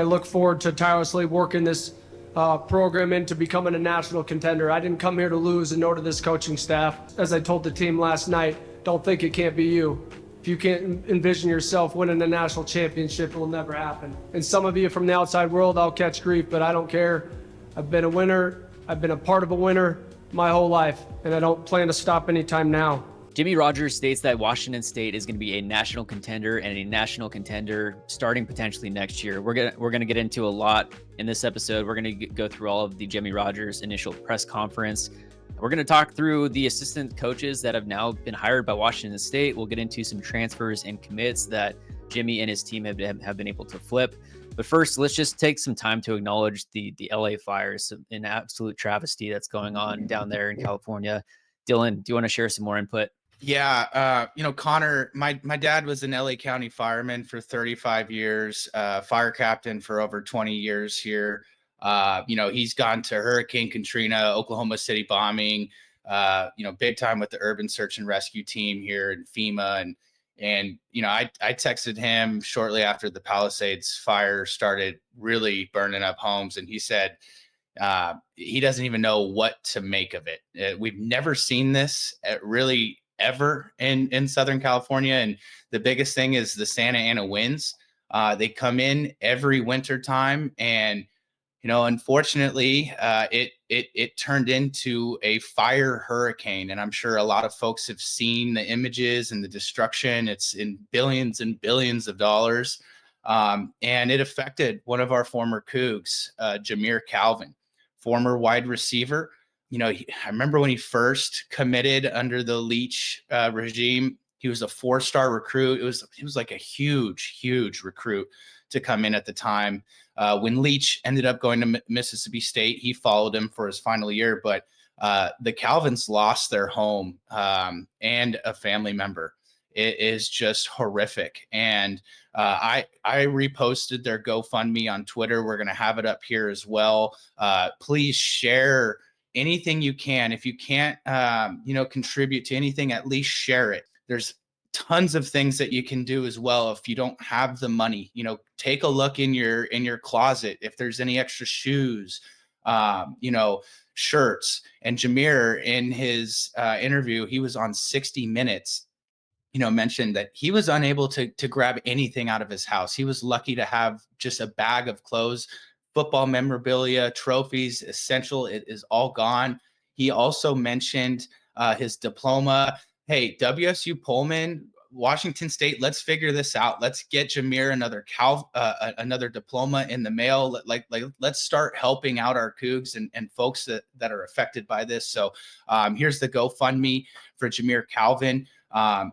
I look forward to tirelessly working this program into becoming a national contender. I didn't come here to lose, and nor to this coaching staff. As I told the team last night, don't think it can't be you. If you can't envision yourself winning a national championship, it will never happen. And some of you from the outside world, I'll catch grief, but I don't care. I've been a winner. I've been a part of a winner my whole life, and I don't plan to stop anytime now. Jimmy Rogers states that Washington State is going to be a national contender and a national contender starting potentially next year. We're gonna get into a lot in this episode. We're gonna go through all of the Jimmy Rogers initial press conference. We're going to talk through the assistant coaches that have now been hired by Washington State. We'll get into some transfers and commits that Jimmy and his team have been able to flip. But first, let's just take some time to acknowledge the LA fires, an absolute travesty that's going on down there in California. Dylan, do you want to share some more input? Yeah, Connor, my dad was an LA County fireman for 35 years, fire captain for over 20 years here. He's gone to Hurricane Katrina, Oklahoma City bombing, big time with the urban search and rescue team here in FEMA. And I texted him shortly after the Palisades fire started really burning up homes. And he said he doesn't even know what to make of it. We've never seen this really ever in Southern California. And the biggest thing is the Santa Ana winds. They come in every winter time, and unfortunately, it turned into a fire hurricane. And I'm sure a lot of folks have seen the images and the destruction. It's in billions and billions of dollars. And it affected one of our former Cougs, Jameer Calvin, former wide receiver. I remember when he first committed under the Leach regime, he was a 4-star recruit. He was like a huge recruit to come in at the time. When Leach ended up going to Mississippi State, he followed him for his final year. But the Calvins lost their home and a family member. It is just horrific. And I reposted their GoFundMe on Twitter. We're going to have it up here as well. Please share anything you can. If you can't, contribute to anything, at least share it. There's tons of things that you can do as well. If you don't have the money, take a look in your closet. If there's any extra shoes, shirts. And Jameer, in his interview, he was on 60 Minutes, mentioned that he was unable to grab anything out of his house. He was lucky to have just a bag of clothes, football memorabilia, trophies, essential. It is all gone. He also mentioned his diploma. Hey, WSU Pullman, Washington State, let's figure this out. Let's get Jameer another diploma in the mail. Let's start helping out our Cougs and folks that are affected by this. So here's the GoFundMe for Jameer Calvin.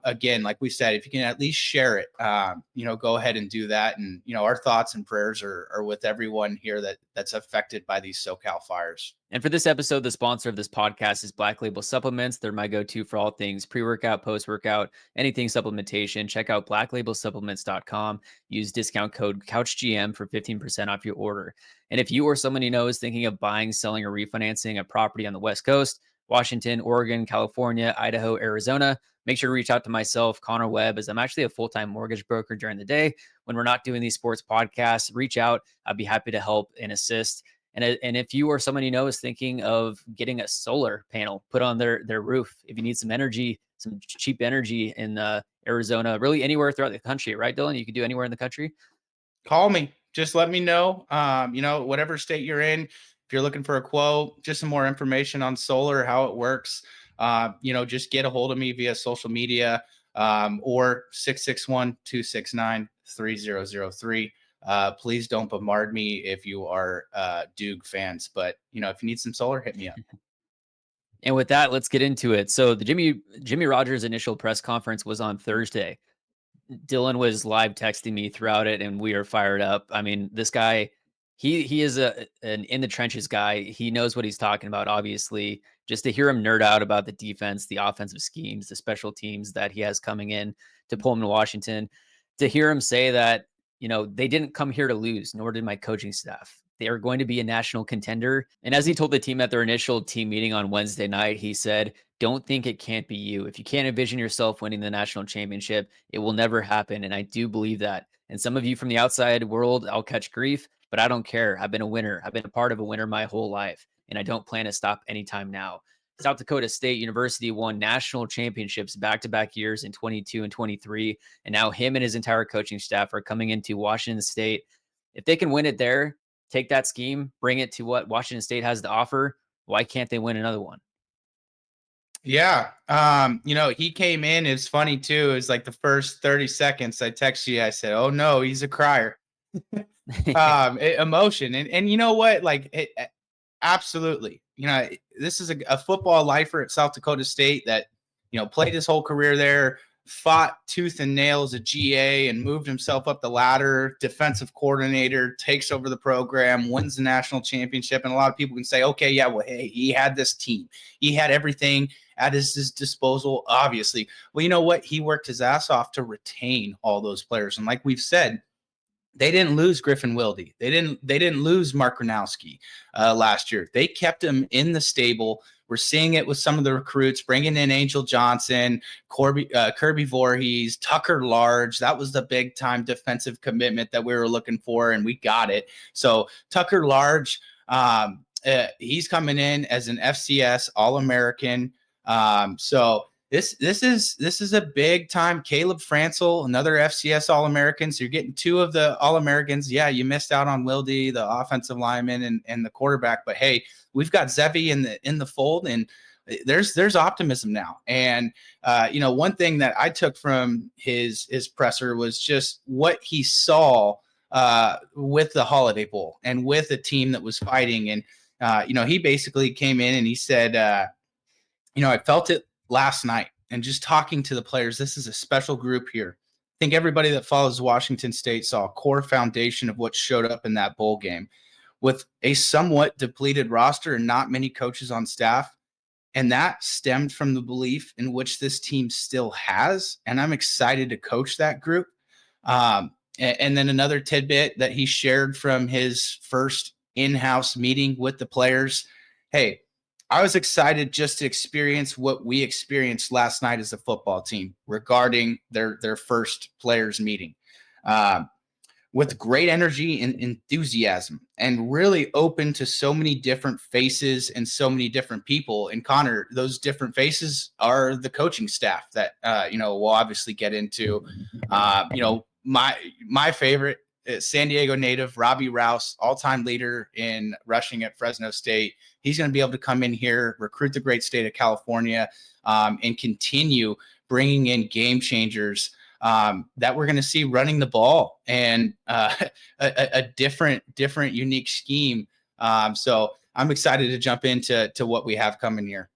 Again, like we said, if you can at least share it, go ahead and do that. And, our thoughts and prayers are with everyone here that's affected by these SoCal fires. And for this episode, the sponsor of this podcast is Black Label Supplements. They're my go-to for all things pre-workout, post-workout, anything supplementation. Check out blacklabelsupplements.com. Use discount code CouchGM for 15% off your order. And if you or someone you know is thinking of buying, selling, or refinancing a property on the West Coast, Washington, Oregon, California, Idaho, Arizona, make sure to reach out to myself, Connor Webb, as I'm actually a full-time mortgage broker during the day. When we're not doing these sports podcasts, reach out. I'd be happy to help and assist. And if you or someone you know is thinking of getting a solar panel put on their roof, if you need some energy, some cheap energy in Arizona, really anywhere throughout the country, right, Dylan? You can do anywhere in the country. Call me. Just let me know. Whatever state you're in, if you're looking for a quote, just some more information on solar, how it works, just get a hold of me via social media or 661-269-3003. Please don't bombard me if you are Duke fans, but if you need some solar, hit me up. And with that, let's get into it. So the Jimmy Rogers initial press conference was on Thursday. Dylan was live texting me throughout it, and we are fired up. I mean, this guy, he is an in the trenches guy. He knows what he's talking about. Obviously, just to hear him nerd out about the defense, the offensive schemes, the special teams that he has coming in to Pullman, Washington, to hear him say that they didn't come here to lose, nor did my coaching staff. They are going to be a national contender. And as he told the team at their initial team meeting on Wednesday night, he said, don't think it can't be you. If you can't envision yourself winning the national championship, it will never happen. And I do believe that. And some of you from the outside world, I'll catch grief. but I don't care. I've been a winner. I've been a part of a winner my whole life, and I don't plan to stop anytime now. South Dakota State University won national championships back-to-back years in 22 and 23, and now him and his entire coaching staff are coming into Washington State. If they can win it there, take that scheme, bring it to what Washington State has to offer, why can't they win another one? Yeah. He came in, it's funny too. It's like the first 30 seconds I text you, I said, oh no, he's a crier. Emotion. And you know what? Like absolutely. This is a football lifer at South Dakota State that, played his whole career there, fought tooth and nail as a GA and moved himself up the ladder, defensive coordinator, takes over the program, wins the national championship. And a lot of people can say, okay, yeah, well, hey, he had this team. He had everything at his disposal, obviously. Well, you know what? He worked his ass off to retain all those players. And like we've said, they didn't lose Griffin Wilde. They didn't lose Mark Gronowski last year. They kept him in the stable. We're seeing it with some of the recruits, bringing in Angel Johnson, Kirby Voorhees, Tucker Large. That was the big-time defensive commitment that we were looking for, and we got it. So Tucker Large, he's coming in as an FCS All-American. This is a big time. Caleb Franzel, another FCS All-American. So you're getting two of the All-Americans. Yeah, you missed out on Wilde, the offensive lineman, and the quarterback. But hey, we've got Zevi in the fold, and there's optimism now. And one thing that I took from his presser was just what he saw with the Holiday Bowl and with a team that was fighting. And he basically came in and he said, I felt it last night, and just talking to the players, this is a special group here. I think everybody that follows Washington State saw a core foundation of what showed up in that bowl game with a somewhat depleted roster and not many coaches on staff. And that stemmed from the belief in which this team still has. And I'm excited to coach that group. And then another tidbit that he shared from his first in-house meeting with the players. Hey, I was excited just to experience what we experienced last night as a football team regarding their first players meeting, with great energy and enthusiasm, and really open to so many different faces and so many different people. And Connor, those different faces are the coaching staff that we'll obviously get into. My favorite, San Diego native Robbie Rouse, all-time leader in rushing at Fresno State. He's going to be able to come in here, recruit the great state of California, and continue bringing in game changers that we're going to see running the ball and a different, unique scheme. So I'm excited to jump into what we have coming here.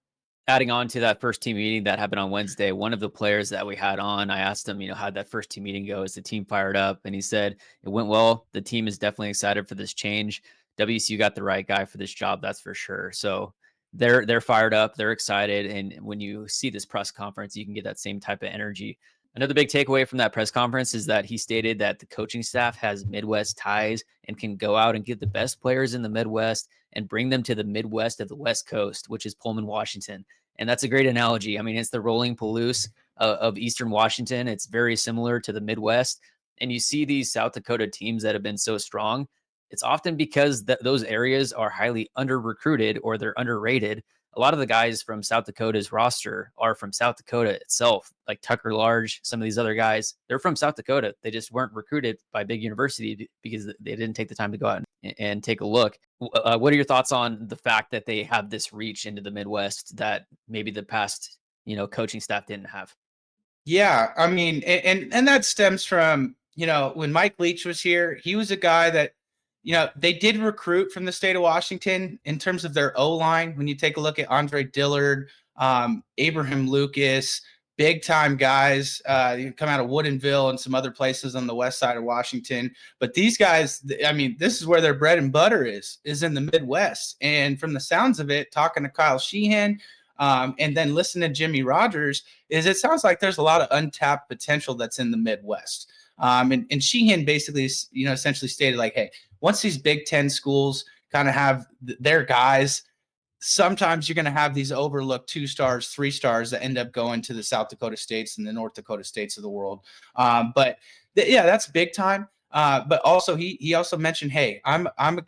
Adding on to that first team meeting that happened on Wednesday, one of the players that we had on, I asked him, how'd that first team meeting go? Is the team fired up? And he said it went well. The team is definitely excited for this change. WSU got the right guy for this job, that's for sure. So they're fired up, they're excited, and when you see this press conference, you can get that same type of energy. Another big takeaway from that press conference is that he stated that the coaching staff has Midwest ties and can go out and get the best players in the Midwest and bring them to the Midwest of the West Coast, which is Pullman, Washington. And that's a great analogy. I mean, it's the rolling Palouse of Eastern Washington. It's very similar to the Midwest. And you see these South Dakota teams that have been so strong. It's often because those areas are highly under-recruited or they're underrated. A lot of the guys from South Dakota's roster are from South Dakota itself, like Tucker Large, some of these other guys. They're from South Dakota. They just weren't recruited by big university because they didn't take the time to go out and take a look. What are your thoughts on the fact that they have this reach into the Midwest that maybe the past, coaching staff didn't have? Yeah, I mean, and that stems from, when Mike Leach was here, he was a guy that, they did recruit from the state of Washington in terms of their O-line. When you take a look at Andre Dillard, Abraham Lucas, big time guys, come out of Woodinville and some other places on the west side of Washington. But these guys, I mean, this is where their bread and butter is in the Midwest. And from the sounds of it, talking to Kyle Sheehan, and then listening to Jimmy Rogers, it sounds like there's a lot of untapped potential that's in the Midwest. And Sheehan basically, essentially stated like, hey, once these Big Ten schools kind of have their guys, sometimes you're going to have these overlooked 2 stars, 3 stars that end up going to the South Dakota states and the North Dakota states of the world. But yeah, that's big time. But also he also mentioned, hey, I'm a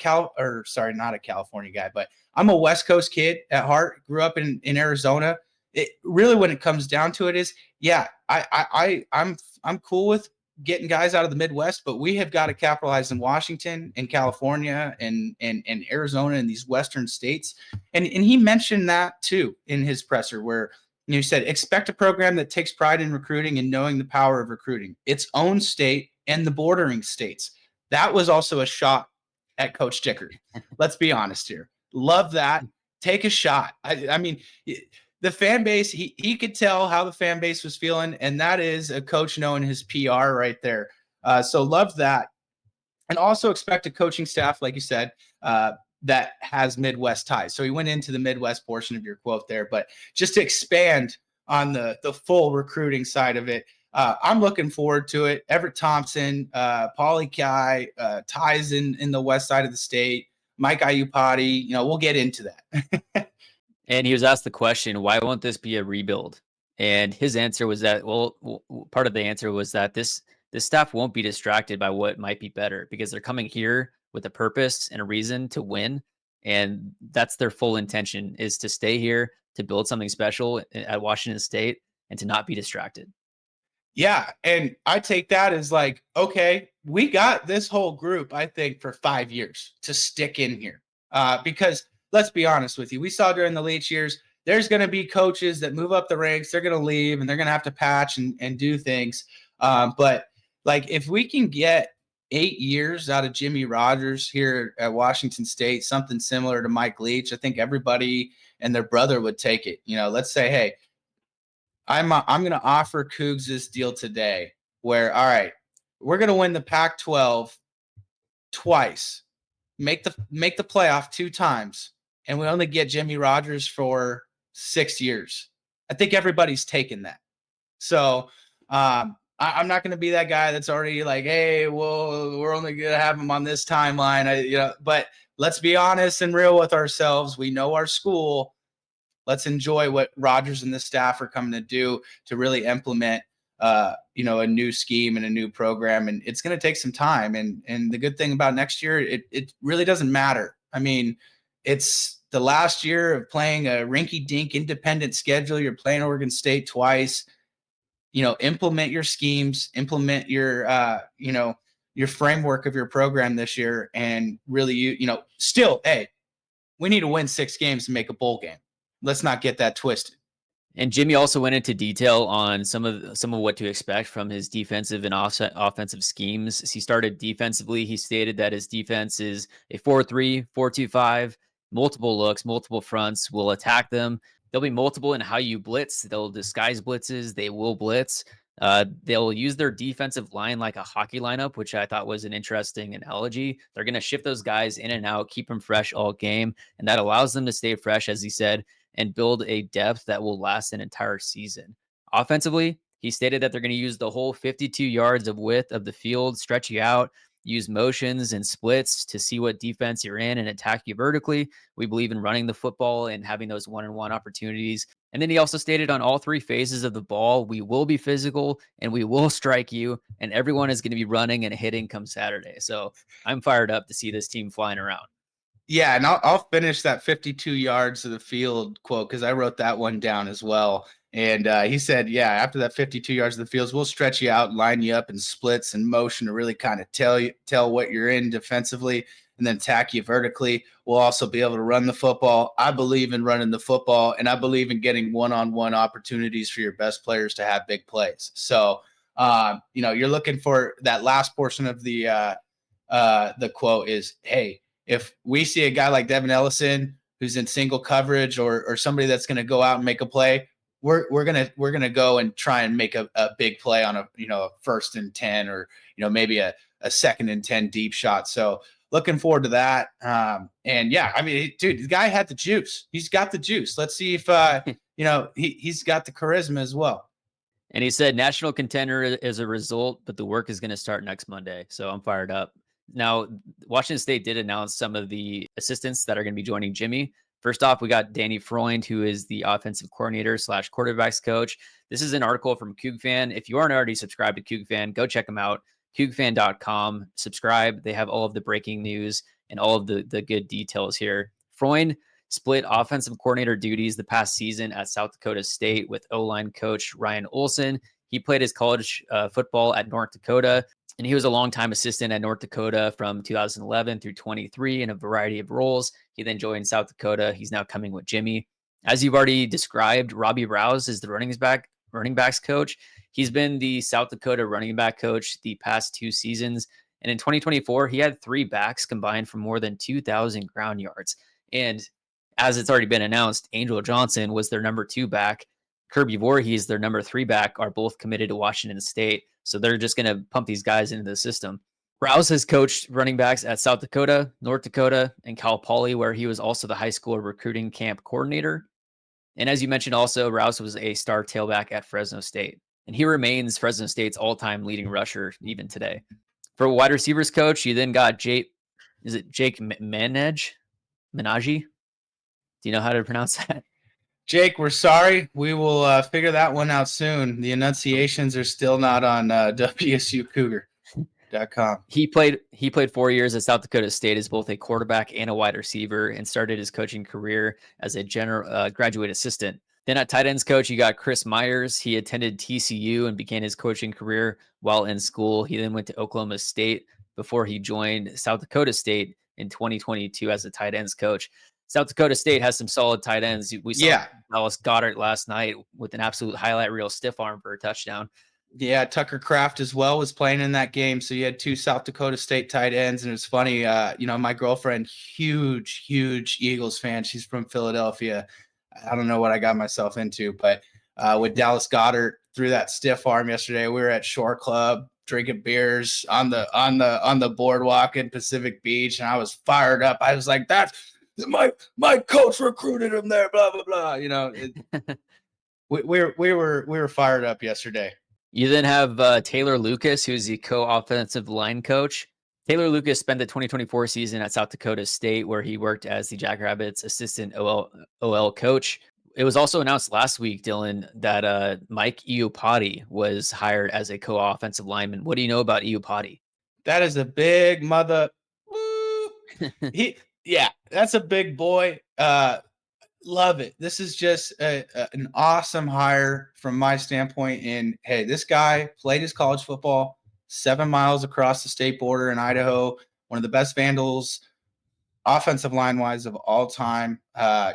not a California guy, but I'm a West Coast kid at heart. Grew up in Arizona. It really, when it comes down to it, is yeah, I'm cool with getting guys out of the Midwest, but we have got to capitalize in Washington and California and Arizona and these Western states. And he mentioned that too in his presser, where he said, expect a program that takes pride in recruiting and knowing the power of recruiting its own state and the bordering states. That was also a shot at Coach Dicker. Let's be honest here. Love that. Take a shot. I mean, the fan base, he could tell how the fan base was feeling, and that is a coach knowing his PR right there. So love that. And also expect a coaching staff, like you said, that has Midwest ties. So he went into the Midwest portion of your quote there, but just to expand on the full recruiting side of it, I'm looking forward to it. Everett Thompson, Paulie Kai, ties in the west side of the state, Mike Iupati, we'll get into that. And he was asked the question, why won't this be a rebuild? And his answer was that, part of the answer was that this staff won't be distracted by what might be better, because they're coming here with a purpose and a reason to win. And that's their full intention, is to stay here, to build something special at Washington State, and to not be distracted. Yeah. And I take that as like, okay, we got this whole group, I think, for 5 years to stick in here. Because let's be honest with you, we saw during the Leach years, there's going to be coaches that move up the ranks, they're going to leave, and they're going to have to patch and do things. But like, if we can get 8 years out of Jimmy Rogers here at Washington State, something similar to Mike Leach, I think everybody and their brother would take it. Let's say, hey, I'm going to offer Cougs this deal today where, all right, we're going to win the Pac-12 twice, make the playoff 2 times, and we only get Jimmy Rogers for 6 years. I think everybody's taken that. So I'm not going to be that guy that's already like, hey, well, we're only going to have him on this timeline. But let's be honest and real with ourselves. We know our school. Let's enjoy what Rogers and the staff are coming to do to really implement, a new scheme and a new program. And it's going to take some time. And the good thing about next year, it really doesn't matter. I mean, it's the last year of playing a rinky-dink independent schedule. You're playing Oregon State twice. Implement your schemes, implement your, your framework of your program this year, and really, still, hey, we need to win 6 games to make a bowl game. Let's not get that twisted. And Jimmy also went into detail on some of what to expect from his defensive and offensive schemes. He started defensively. He stated that his defense is a 4-3, 4-2-5, multiple looks, multiple fronts. Will attack them. There'll be multiple in how you blitz. They'll disguise blitzes. They will blitz. They'll use their defensive line like a hockey lineup, which I thought was an interesting analogy. They're going to shift those guys in and out, keep them fresh all game, and that allows them to stay fresh, as he said, and build a depth that will last an entire season. Offensively, he stated that they're going to use the whole 52 yards of width of the field, stretch you out, use motions and splits to see what defense you're in and attack you vertically. We believe in running the football and having those one-on-one opportunities. And then he also stated on all 3 phases of the ball, we will be physical and we will strike you, and everyone is going to be running and hitting come Saturday. So I'm fired up to see this team flying around. Yeah, and I'll finish that 52 yards of the field quote, because I wrote that one down as well. And he said, yeah, after that 52 yards of the field, we'll stretch you out, line you up in splits and motion to really kind of tell what you're in defensively, and then attack you vertically. We'll also be able to run the football. I believe in running the football, and I believe in getting one-on-one opportunities for your best players to have big plays. So, you're looking for that last portion of the quote is, hey, if we see a guy like Devin Ellison who's in single coverage or somebody that's going to go out and make a play, we're gonna go and try and make a big play on a 1st and 10 or maybe a 2nd and 10 deep shot. So looking forward to that. And yeah, I mean, dude, the guy had the juice. He's got the juice. Let's see if he's got the charisma as well. And he said national contender as a result, but the work is going to start next Monday. So I'm fired up. Now, Washington State did announce some of the assistants that are going to be joining Jimmy. First off, we got Danny Freund, who is the offensive coordinator / quarterbacks coach. This is an article from Coug Fan. If you aren't already subscribed to Coug Fan, go check him out. CougFan.com. Subscribe. They have all of the breaking news and all of the good details here. Freund split offensive coordinator duties the past season at South Dakota State with O-line coach Ryan Olson. He played his college football at North Dakota, and he was a longtime assistant at North Dakota from 2011 through 23 in a variety of roles. He then joined South Dakota. He's now coming with Jimmy. As you've already described, Robbie Rouse is the running backs coach. He's been the South Dakota running back coach the past 2 seasons. And in 2024, he had 3 backs combined for more than 2,000 ground yards. And as it's already been announced, Angel Johnson was their number 2 back. Kirby Voorhees, their number 3 back, are both committed to Washington State. So they're just going to pump these guys into the system. Rouse has coached running backs at South Dakota, North Dakota, and Cal Poly, where he was also the high school recruiting camp coordinator. And as you mentioned, also, Rouse was a star tailback at Fresno State. And he remains Fresno State's all-time leading rusher even today. For wide receivers coach, you then got Jake Menage? Do you know how to pronounce that? Jake, we're sorry. We will figure that one out soon. The enunciations are still not on WSUcougar.com. He played 4 years at South Dakota State as both a quarterback and a wide receiver, and started his coaching career as a graduate assistant. Then at tight ends coach, you got Chris Myers. He attended TCU and began his coaching career while in school. He then went to Oklahoma State before he joined South Dakota State in 2022 as a tight ends coach. South Dakota State has some solid tight ends. We saw Dallas Goedert last night with an absolute highlight reel stiff arm for a touchdown. Yeah, Tucker Kraft as well was playing in that game. So you had 2 South Dakota State tight ends. And it's funny, my girlfriend, huge Eagles fan. She's from Philadelphia. I don't know what I got myself into, but with Dallas Goedert threw that stiff arm yesterday, we were at Shore Club drinking beers on the boardwalk in Pacific Beach, and I was fired up. I was like, that's my coach recruited him there, blah blah blah. We were fired up yesterday. You then have Taylor Lucas, who's the co-offensive line coach. Taylor Lucas spent the 2024 season at South Dakota State, where he worked as the Jackrabbits assistant OL coach. It was also announced last week, Dylan, that Mike Iupati was hired as a co-offensive lineman. What do you know about Iupati? That is a big mother. That's a big boy. Love it. This is just an awesome hire from my standpoint. And hey, this guy played his college football 7 miles across the state border in Idaho. One of the best Vandals, offensive line wise, of all time. I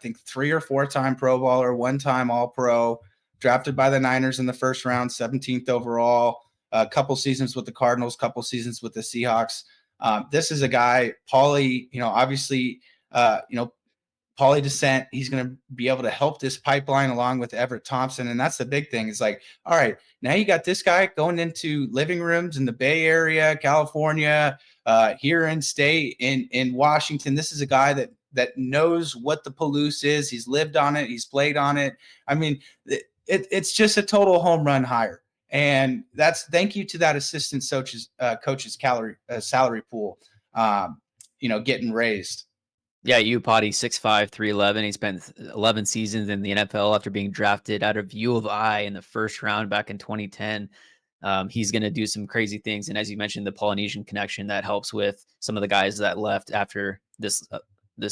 think 3 or 4 time Pro Bowler, 1-time All Pro, drafted by the Niners in the first round, 17th overall. A couple seasons with the Cardinals, couple seasons with the Seahawks. This is a guy, Pauly, obviously, Pauly descent. He's going to be able to help this pipeline along with Everett Thompson. And that's the big thing. It's like, all right, now you got this guy going into living rooms in the Bay Area, California, here in state, in Washington. This is a guy that knows what the Palouse is. He's lived on it. He's played on it. I mean, it's just a total home run hire. And that's thank you to that assistant coach's salary pool, getting raised. Yeah, Iupati, 6'5", 311. He spent 11 seasons in the NFL after being drafted out of U of I in the first round back in 2010. He's going to do some crazy things. And as you mentioned, the Polynesian connection that helps with some of the guys that left after this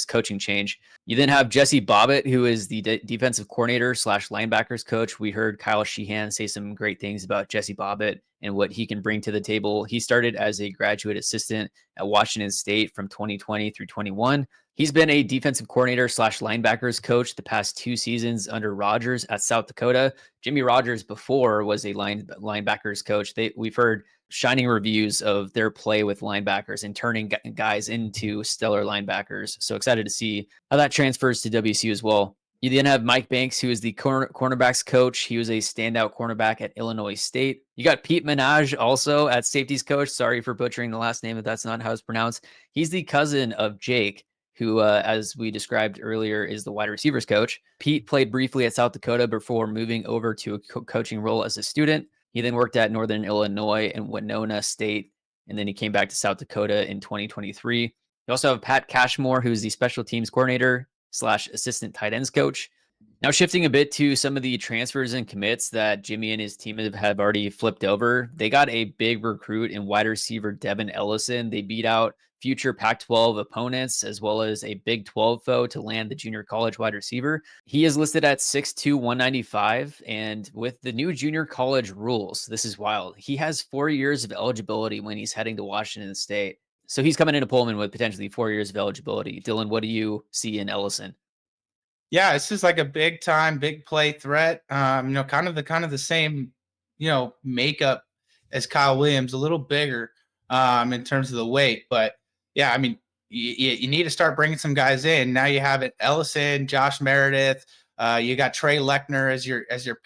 coaching change. You then have Jesse Bobbitt, who is the defensive coordinator / linebackers coach. We heard Kyle Sheehan say some great things about Jesse Bobbitt and what he can bring to the table. He started as a graduate assistant at Washington State from 2020 through 21. He's been a defensive coordinator / linebackers coach the past 2 seasons under Rogers at South Dakota. Jimmy Rogers before was a linebackers coach. We've heard shining reviews of their play with linebackers and turning guys into stellar linebackers. So excited to see how that transfers to WSU as well. You then have Mike Banks, who is the cornerbacks coach. He was a standout cornerback at Illinois State. You got Pete Menage also at safeties coach. Sorry for butchering the last name if that's not how it's pronounced. He's the cousin of Jake, who, as we described earlier, is the wide receivers coach. Pete played briefly at South Dakota before moving over to a coaching role as a student. He then worked at Northern Illinois and Winona State, and then he came back to South Dakota in 2023. You also have Pat Cashmore, who's the special teams coordinator / assistant tight ends coach. Now, shifting a bit to some of the transfers and commits that Jimmy and his team have already flipped over, they got a big recruit in wide receiver Devin Ellison. They beat out future Pac 12 opponents as well as a Big 12 foe to land the junior college wide receiver. He is listed at 6'2, 195. And with the new junior college rules, this is wild. He has 4 years of eligibility when he's heading to Washington State. So he's coming into Pullman with potentially 4 years of eligibility. Dylan, what do you see in Ellison? Yeah, this is like a big time, big play threat. Kind of the same, makeup as Kyle Williams, a little bigger in terms of the weight. But yeah, I mean, you need to start bringing some guys in. Now you have it Ellison, Josh Meredith. You got Trey Lechner as your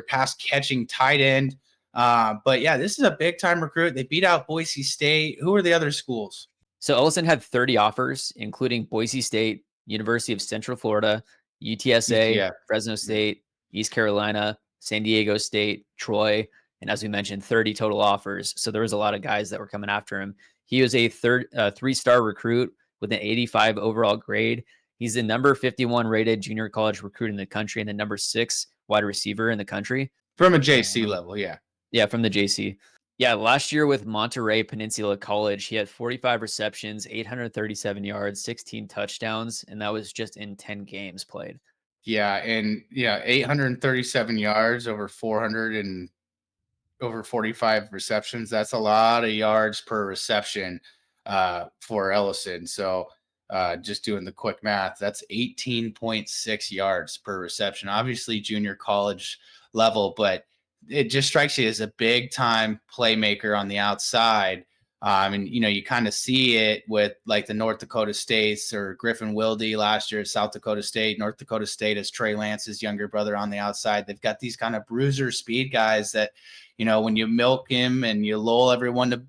pass catching tight end. But yeah, this is a big time recruit. They beat out Boise State. Who are the other schools? So Ellison had 30 offers, including Boise State, University of Central Florida, UTSA, UTF. Fresno State, East Carolina, San Diego State, Troy, and as we mentioned, 30 total offers. So there was a lot of guys that were coming after him. He was a 3-star recruit with an 85 overall grade. He's the number 51 rated junior college recruit in the country and the number 6 wide receiver in the country. From a JC level, yeah. Yeah, from the JC. Yeah, last year with Monterey Peninsula College, he had 45 receptions, 837 yards, 16 touchdowns, and that was just in 10 games played. Yeah, and 837 yards over 400 and over 45 receptions. That's a lot of yards per reception for Ellison. So just doing the quick math, that's 18.6 yards per reception. Obviously junior college level, but it just strikes you as a big time playmaker on the outside. And you kind of see it with like the North Dakota States or Griffin Wilde last year at South Dakota State. North Dakota State is Trey Lance's younger brother on the outside. They've got these kind of bruiser speed guys that, when you milk him and you lull everyone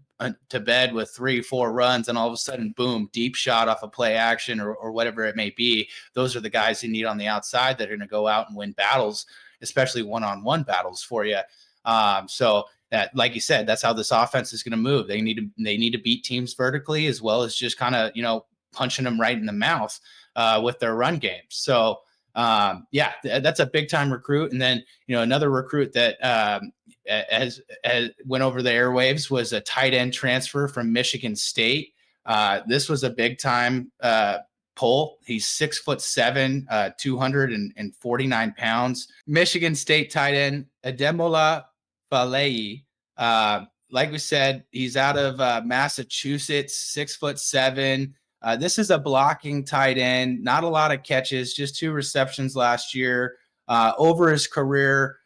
to bed with 3-4 runs, and all of a sudden, boom, deep shot off a play action or whatever it may be. Those are the guys you need on the outside that are going to go out and win battles, especially one-on-one battles for you. So that, like you said, that's how this offense is going to move. They need to beat teams vertically as well as just kind of, punching them right in the mouth with their run game. So that's a big time recruit. And then, another recruit that as went over the airwaves was a tight end transfer from Michigan State. This was a big time pull. He's 6'7", 249 pounds. Michigan State tight end Ademola Falei. Like we said, he's out of Massachusetts, 6'7". This is a blocking tight end, not a lot of catches, just 2 receptions last year. Over his career,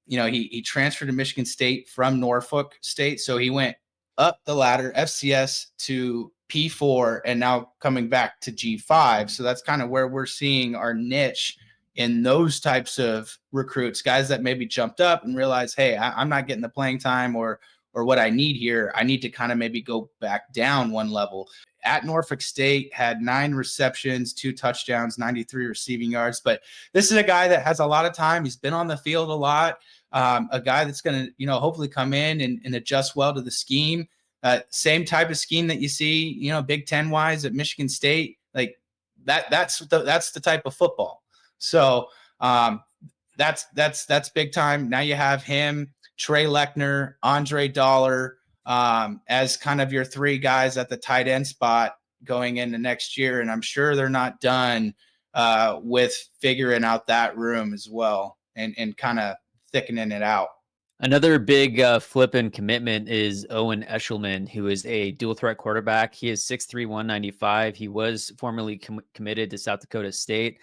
he transferred to Michigan State from Norfolk State. So he went up the ladder, FCS to P4, and now coming back to G5. So that's kind of where we're seeing our niche in those types of recruits, guys that maybe jumped up and realized, hey, I'm not getting the playing time or what I need here. I need to kind of maybe go back down one level. At Norfolk State, had 9 receptions, 2 touchdowns, 93 receiving yards. But this is a guy that has a lot of time. He's been on the field a lot. A guy that's going to, hopefully come in and adjust well to the scheme. Same type of scheme that you see, Big Ten wise at Michigan State. Like that's the type of football. So that's big time. Now you have him, Trey Lechner, Andre Dollar, as kind of your 3 guys at the tight end spot going into next year. And I'm sure they're not done with figuring out that room as well and kind of thickening it out. Another big flip and commitment is Owen Eshelman, who is a dual threat quarterback. He is 6'3", 195. He was formerly committed to South Dakota State.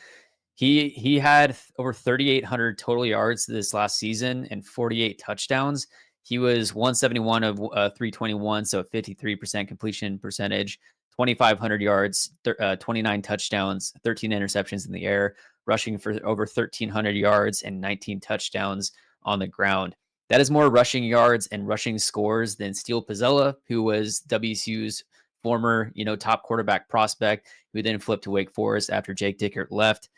He had over 3,800 total yards this last season and 48 touchdowns. He was 171 of 321, so 53% completion percentage, 2,500 yards, 29 touchdowns, 13 interceptions in the air, rushing for over 1,300 yards and 19 touchdowns on the ground. That is more rushing yards and rushing scores than Steele Pizzella, who was WSU's former, top quarterback prospect, who then flipped to Wake Forest after Jake Dickert left.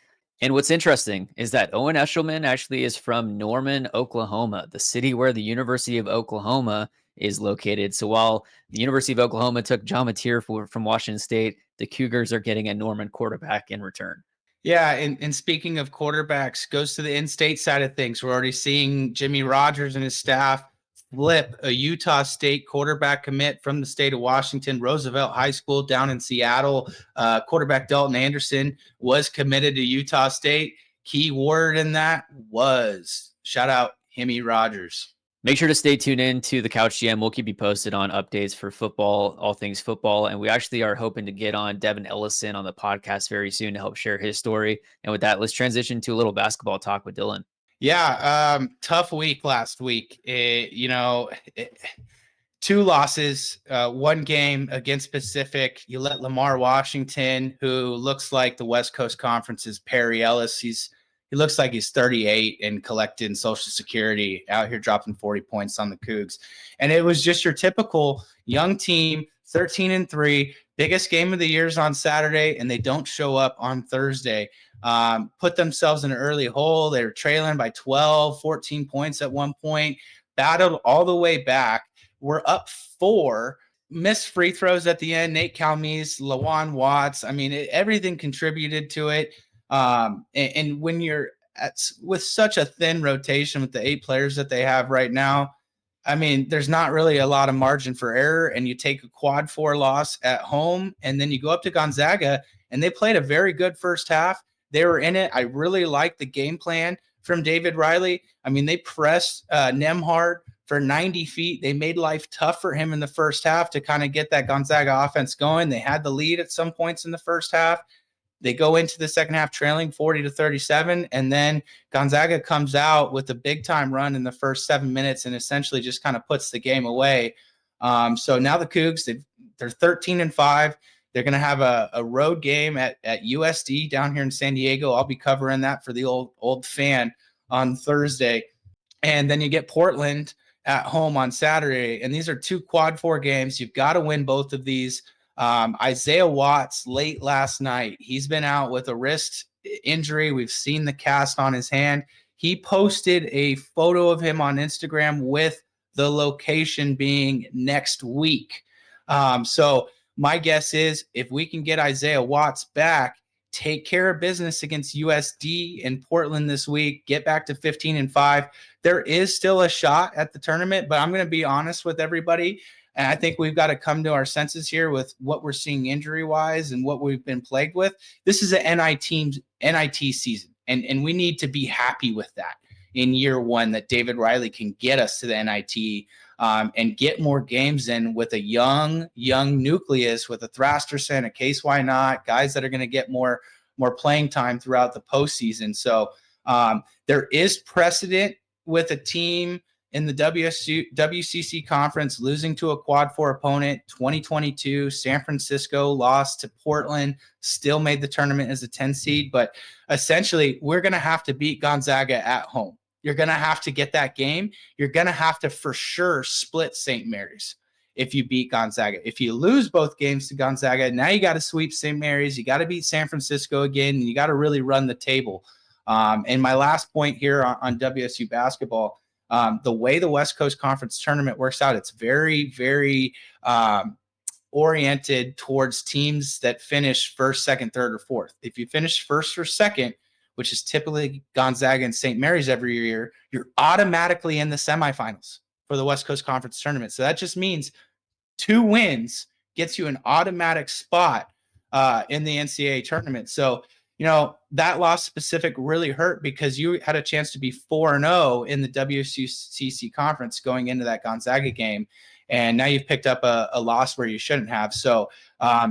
And what's interesting is that Owen Eshelman actually is from Norman, Oklahoma, the city where the University of Oklahoma is located. So while the University of Oklahoma took John Mateer from Washington State, the Cougars are getting a Norman quarterback in return. Yeah, and speaking of quarterbacks, goes to the in-state side of things. We're already seeing Jimmy Rogers and his staff flip a Utah State quarterback commit from the state of Washington, Roosevelt High School down in Seattle. Quarterback Dalton Anderson was committed to Utah State. Key word in that was shout out Jimmy Rogers. Make sure to stay tuned in to the Couch GM. We'll keep you posted on updates for football, all things football. And we actually are hoping to get on Devin Ellison on the podcast very soon to help share his story. And with that, let's transition to a little basketball talk with Dylan. Yeah, tough week last week. 2 losses, 1 game against Pacific. You let Lamar Washington, who looks like the West Coast Conference's Perry Ellis. He looks like he's 38 and collecting Social Security, out here dropping 40 points on the Cougs. And it was just your typical young team, 13-3, biggest game of the year is on Saturday, and they don't show up on Thursday. Put themselves in an early hole. They were trailing by 12, 14 points at one point, battled all the way back. We're up 4, missed free throws at the end. Nate Calmes, Lawan Watts. I mean, everything contributed to it. And when you're with such a thin rotation with the 8 players that they have right now, I mean, there's not really a lot of margin for error. And you take a quad 4 loss at home, and then you go up to Gonzaga, and they played a very good first half. They were in it. I really liked the game plan from David Riley. I mean, they pressed Nembhard for 90 feet. They made life tough for him in the first half to kind of get that Gonzaga offense going. They had the lead at some points in the first half. They go into the second half trailing 40-37, and then Gonzaga comes out with a big-time run in the first 7 minutes and essentially just kind of puts the game away. So now the Cougs, they're 13-5. They're going to have a road game at USD down here in San Diego. I'll be covering that for the old fan on Thursday. And then you get Portland at home on Saturday. And these are 2 quad 4 games. You've got to win both of these. Isaiah Watts late last night, he's been out with a wrist injury. We've seen the cast on his hand. He posted a photo of him on Instagram with the location being next week. So my guess is if we can get Isaiah Watts back, take care of business against USD in Portland this week, get back to 15-5. There is still a shot at the tournament, but I'm going to be honest with everybody. And I think we've got to come to our senses here with what we're seeing injury-wise and what we've been plagued with. This is an NIT season, and we need to be happy with that in year 1, that David Riley can get us to the NIT and get more games in with a young nucleus, with a Thrasterson, a Case Why Not, guys that are going to get more playing time throughout the postseason. So there is precedent with a team in the WCC conference losing to a quad 4 opponent. 2022, San Francisco lost to Portland, still made the tournament as a 10 seed. But essentially, we're going to have to beat Gonzaga at home. You're going to have to get that game. You're going to have to for sure split St. Mary's if you beat Gonzaga. If you lose both games to Gonzaga, now you got to sweep St. Mary's. You got to beat San Francisco again, and you got to really run the table. And my last point here on WSU basketball, the way the West Coast Conference tournament works out, it's very, very oriented towards teams that finish first, second, third, or fourth. If you finish first or second, which is typically Gonzaga and St. Mary's every year, you're automatically in the semifinals for the West Coast Conference tournament. So that just means 2 wins gets you an automatic spot in the NCAA tournament. So, that loss specific really hurt because you had a chance to be 4-0 in the WCC conference going into that Gonzaga game. And now you've picked up a loss where you shouldn't have. So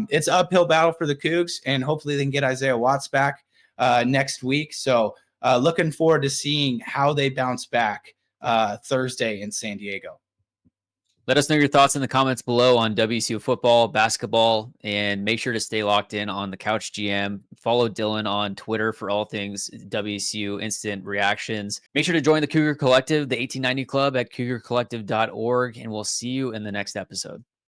it's an uphill battle for the Cougs, and hopefully they can get Isaiah Watts back next week. So looking forward to seeing how they bounce back Thursday in San Diego. Let us know your thoughts in the comments below on WSU football, basketball, and make sure to stay locked in on the Couch GM. Follow Dylan on Twitter for all things WSU instant reactions. Make sure to join the Cougar Collective, the 1890 Club at cougarcollective.org, and we'll see you in the next episode.